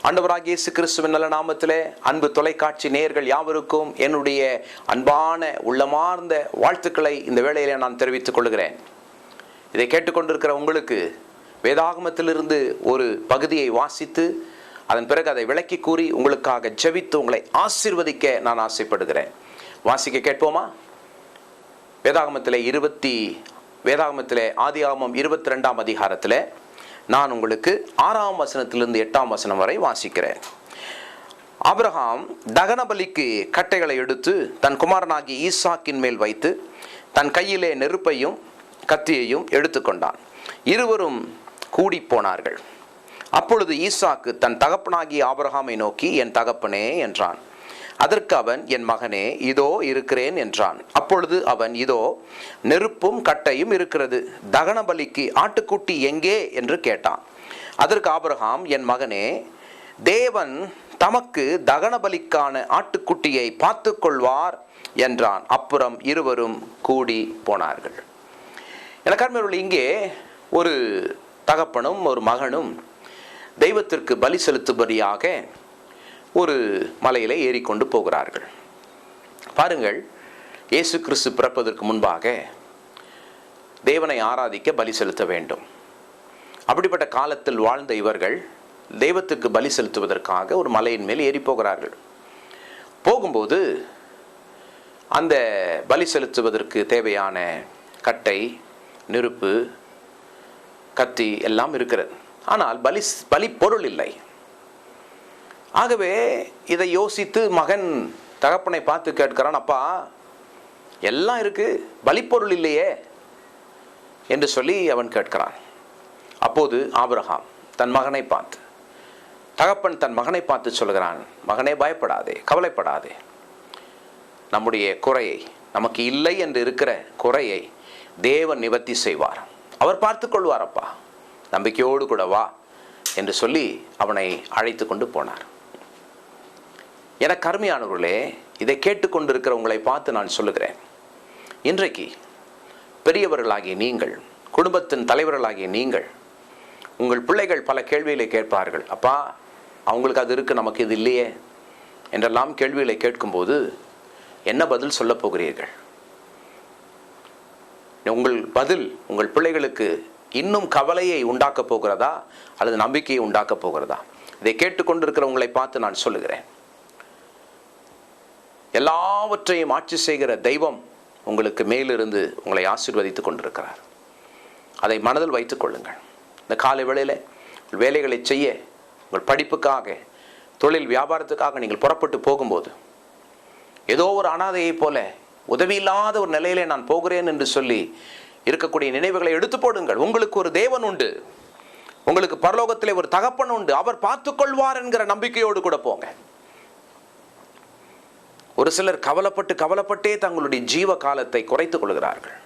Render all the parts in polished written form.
ஆண்டவராகிய இயேசு கிறிஸ்துவின் நல்ல நாமத்திலே அன்பு தொலைக்காட்சி நேயர்கள் யாவருக்கும் என்னுடைய அன்பான உள்ளமார்ந்த வாழ்த்துக்களை இந்த வேளையிலே நான் தெரிவித்துக் கொள்கிறேன். இதை கேட்டுக்கொண்டிருக்கிற உங்களுக்கு வேதாகமத்திலிருந்து ஒரு பகுதியை வாசித்து அதன் பிறகு அதை விளக்கி கூறி உங்களுக்காக ஜெபித்து உங்களை ஆசீர்வதிக்க நான் ஆசைப்படுகிறேன். வாசிக்க கேட்போமா? வேதாகமத்திலே ஆதியாகமம் 22ஆம் அதிகாரத்திலே நான் உங்களுக்கு 6ஆம் வசனத்திலிருந்து 8ஆம் வசனம் வரை வாசிக்கிறேன். ஆபிரகாம் தகன பலிக்கு கட்டைகளை எடுத்து தன் குமாரனாகிய ஈசாக்கின் மேல் வைத்து தன் கையிலே நெருப்பையும் கத்தியையும் எடுத்துக்கொண்டான். இருவரும் கூடி போனார்கள். அப்பொழுது ஈசாக்கு தன் தகப்பனாகிய ஆபிரகாமை நோக்கி, என் தகப்பனே என்றான். அதற்கு அவன், என் மகனே, இதோ இருக்கிறேன் என்றான். அப்பொழுது அவன், இதோ நெருப்பும் கட்டையும் இருக்கிறது, தகன பலிக்கு ஆட்டுக்குட்டி எங்கே என்று கேட்டான். அதற்கு ஆபிரகாம், என் மகனே, தேவன் தமக்கு தகன பலிக்கான ஆட்டுக்குட்டியை பார்த்து கொள்வார் என்றான். அப்புறம் இருவரும் கூடி போனார்கள். எனக்கு அருமையானவர்களே, இங்கே ஒரு தகப்பனும் ஒரு மகனும் தெய்வத்திற்கு பலி செலுத்தும்படியாக ஒரு மலையிலே ஏறிக்கொண்டு போகிறார்கள். பாருங்கள், இயேசு கிறிஸ்து பிறப்பதற்கு முன்பாக தேவனை ஆராதிக்க பலி செலுத்த வேண்டும். அப்படிப்பட்ட காலத்தில் வாழ்ந்த இவர்கள் தெய்வத்திற்கு பலி செலுத்துவதற்காக ஒரு மலையின் மேல் ஏறி போகிறார்கள். போகும்போது அந்த பலி செலுத்துவதற்கு தேவையான கட்டை, நெருப்பு, கத்தி எல்லாம் இருக்கிறது. ஆனால் பலி பொருள் இல்லை. ஆகவே இதை யோசித்து மகன் தகப்பனை பார்த்து கேட்கிறான், அப்பா, எல்லாம் இருக்கு, பலிப்பொருள் இல்லையே என்று சொல்லி அவன் கேட்கிறான். அப்போது ஆபிரகாம் தன் மகனை பார்த்து, தகப்பன் தன் மகனை பார்த்து சொல்கிறான், மகனே, பயப்படாதே, கவலைப்படாதே. நம்முடைய குறையை, நமக்கு இல்லை என்று இருக்கிற குறையை தேவன் நிவர்த்தி செய்வார், அவர் பார்த்து கொள்வார். அப்பா, நம்பிக்கையோடு கூட வா என்று சொல்லி அவனை அழைத்து கொண்டு போனார். எனக்கு அருமையானவர்களே, இதை கேட்டுக்கொண்டிருக்கிற உங்களை பார்த்து நான் சொல்லுகிறேன், இன்றைக்கு பெரியவர்களாகிய நீங்கள், குடும்பத்தின் தலைவர்களாகிய நீங்கள், உங்கள் பிள்ளைகள் பல கேள்விகளை கேட்பார்கள். அப்பா, அவங்களுக்கு அது இருக்கு, நமக்கு இது இல்லையே என்றெல்லாம் கேள்விகளை கேட்கும்போது என்ன பதில் சொல்ல போகிறீர்கள்? உங்கள் பதில் உங்கள் பிள்ளைகளுக்கு இன்னும் கவலையை உண்டாக்க போகிறதா அல்லது நம்பிக்கையை உண்டாக்க போகிறதா? இதை கேட்டுக்கொண்டிருக்கிற உங்களை பார்த்து நான் சொல்லுகிறேன், எல்லாவற்றையும் ஆட்சி செய்கிற தெய்வம் உங்களுக்கு மேலிருந்து உங்களை ஆசீர்வதித்துக் கொண்டிருக்கிறார். அதை மனதில் வைத்துக் கொள்ளுங்கள். இந்த காலை வேளையில் வேலைகளை செய்ய, உங்கள் படிப்புக்காக, தொழில் வியாபாரத்துக்காக நீங்கள் புறப்பட்டு போகும்போது ஏதோ ஒரு அனாதையை போல உதவி இல்லாத ஒரு நிலையிலே நான் போகிறேன் என்று சொல்லி இருக்கக்கூடிய நினைவுகளை எடுத்து போடுங்கள். உங்களுக்கு ஒரு தேவன் உண்டு, உங்களுக்கு பரலோகத்திலே ஒரு தகப்பன் உண்டு, அவர் பார்த்துக் கொள்வார் என்கிற நம்பிக்கையோடு கூட போங்க. ஒரு சிலர் கவலைப்பட்டே தங்களுடைய ஜீவ காலத்தை குறைத்துக் கொள்கிறார்கள்.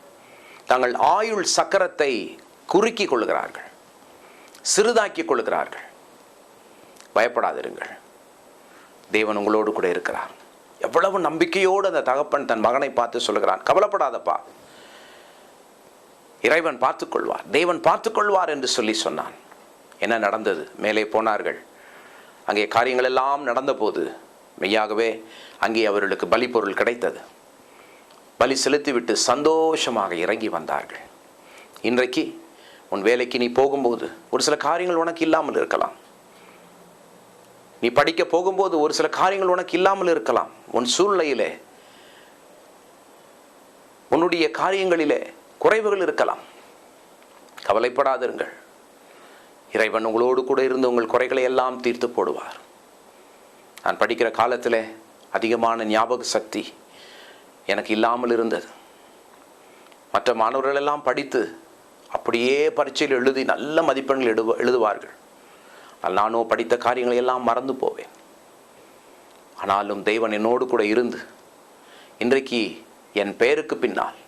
தங்கள் ஆயுள் சக்கரத்தை குறுக்கி கொள்கிறார்கள், சிறிதாக்கி கொள்கிறார்கள். பயப்படாதிருங்கள், தேவன் உங்களோடு கூட இருக்கிறார். எவ்வளவு நம்பிக்கையோடு அந்த தகப்பன் தன் மகனை பார்த்து சொல்லுகிறான், கவலைப்படாதப்பா, இறைவன் பார்த்துக்கொள்வார், தேவன் பார்த்துக்கொள்வார் என்று சொல்லி சொன்னான். என்ன நடந்தது? மேலே போனார்கள். அங்கே காரியங்கள் எல்லாம் நடந்த போது மெய்யாகவே அங்கே அவர்களுக்கு பலி பொருள் கிடைத்தது. பலி செலுத்திவிட்டு சந்தோஷமாக இறங்கி வந்தார்கள். இன்றைக்கு உன் வேலைக்கு நீ போகும்போது ஒரு சில காரியங்கள் உனக்கு இல்லாமல் இருக்கலாம். நீ படிக்க போகும்போது ஒரு சில காரியங்கள் உனக்கு இல்லாமல் இருக்கலாம். உன் சூழ்நிலையிலே, உன்னுடைய காரியங்களிலே குறைவுகள் இருக்கலாம். கவலைப்படாதிருங்கள், இறைவன் உங்களோடு கூட இருந்து உங்கள் குறைகளை எல்லாம் தீர்த்து போடுவார். நான் படிக்கிற காலத்தில் அதிகமான ஞாபக சக்தி எனக்கு இல்லாமல் இருந்தது. மற்ற மாணவர்கள் எல்லாம் படித்து அப்படியே பரீட்சையில் எழுதி நல்ல மதிப்பெண்கள் எழுதுவார்கள். நானோ படித்த காரியங்களை எல்லாம் மறந்து போவேன். ஆனாலும் தெய்வன் என்னோடு கூட இருந்து இன்றைக்கு என் பெயருக்கு பின்னால்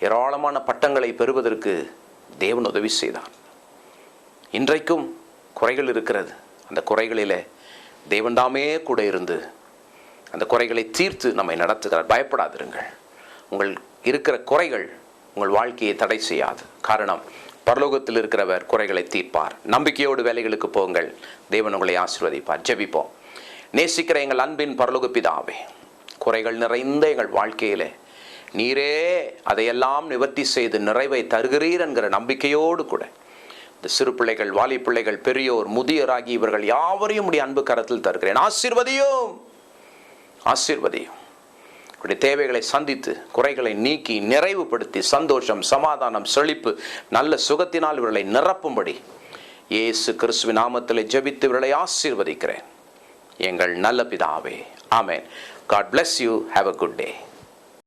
ஏராளமான பட்டங்களை பெறுவதற்கு தேவன் உதவி செய்தார். இன்றைக்கும் குறைகள் இருக்கிறது. அந்த குறைகளிலே தேவன்தாமே கூட இருந்து அந்த குறைகளை தீர்த்து நம்மை நடத்துகிறார். பயப்படாதிருங்கள், உங்கள் இருக்கிற குறைகள் உங்கள் வாழ்க்கையை தடை செய்யாது. காரணம், பரலோகத்தில் இருக்கிறவர் குறைகளை தீர்ப்பார். நம்பிக்கையோடு வேலைகளுக்கு போங்கள். தேவன் உங்களை ஆசீர்வதிப்பார். ஜெபிப்போம். நேசிக்கிற எங்கள் அன்பின் பரலோக பிதாவே, குறைகள் நிறைந்த எங்கள் வாழ்க்கையிலே நீரே அதையெல்லாம் நிவர்த்தி செய்து நிறைவை தருகிறீர் என்கிற நம்பிக்கையோடு கூட இந்த சிறு பிள்ளைகள், வாலி பிள்ளைகள், பெரியோர், முதியோராகி இவர்கள் யாவரையும் உடைய அன்பு கரத்தில் தருகிறேன். ஆசீர்வதியும், ஆசீர்வதியும். தேவைகளை சந்தித்து குறைகளை நீக்கி நிறைவுபடுத்தி சந்தோஷம், சமாதானம், செழிப்பு, நல்ல சுகத்தினால் இவர்களை நிரப்பும்படி இயேசு கிறிஸ்துவின் நாமத்தில் ஜெபித்து இவர்களை ஆசீர்வதிக்கிறேன். எங்கள் நல்ல பிதாவே. ஆமென். God bless you. Have a good day.